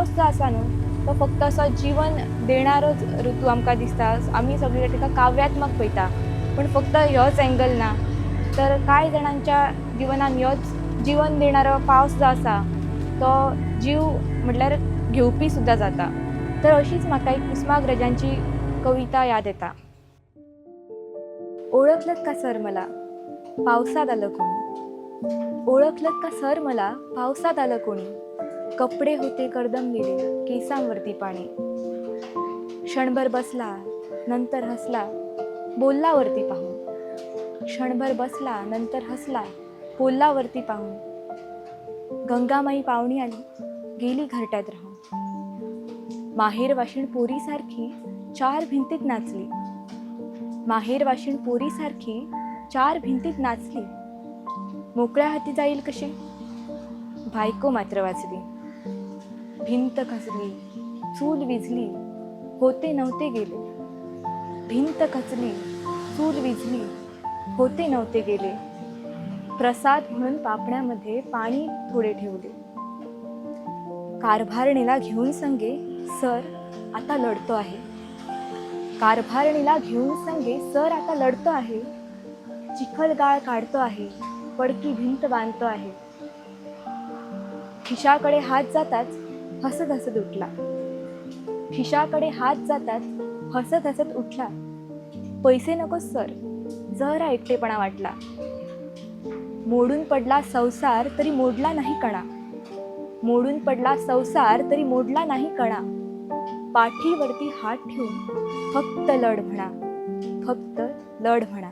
पावस जो आसा न्हू तो फक्त असो जीवन देणारोच ऋतू आमकां दिसता. आमी सगळे ताका काव्यात्मक पळयता, पूण फक्त ह्योच एंगल ना. तर कांय जाणांच्या जिवनान ह्योच जीवन देणारो पावस जो आसा तो जीव म्हटल्यार घेवपी सुद्दां जाता. तर अशीच म्हाका एक कुसुमाग्रजांची कविता याद येता. ओळखलत का सर मला पावसात आलं कोणी, ओळखलत का सर मला पावसात आलं कोणी, कपडे होते कर्दमलेले केसांवरती पाणी, क्षणभर बसला नंतर हसला बोलला वरती पाहून, क्षणभर बसला नंतर हसला बोलला वरती पाहून, गंगामाई पाहुणी आली गेली घरट्यात राहून, माहेर वाशिण पोरीसारखी चार भिंतीत नाचली, माहेर वाशिण पोरीसारखी चार भिंतीत नाचली, मोकळ्या हाती जाईल कशी बायको मात्र वाचली, भिंत खचली चूल विझली होते नव्हते गेले, भिंत खचली चूल विझली होते नव्हते गेले, प्रसाद म्हणून पापण्यामध्ये पाणी थोडे ठेवले, कारभारणीला घेऊन संगे सर आता लढतो आहे, कारभारणीला घेऊन संगे सर आता लढतो आहे, चिखलगाळ काढतो आहे पडकी भिंत बांधतो आहे, खिशाकडे हात जाताच हसत हसत उठला, खिशाकडे हात जाताच हसत हसत उठला, पैसे नकोस सर जरा एकटेपणा वाटला, मोडून पडला संसार तरी मोडला नाही कणा, मोडून पडला संसार तरी मोडला नाही कणा, पाठीवरती हात ठेवून फक्त लढ म्हणा, फक्त लढ म्हणा.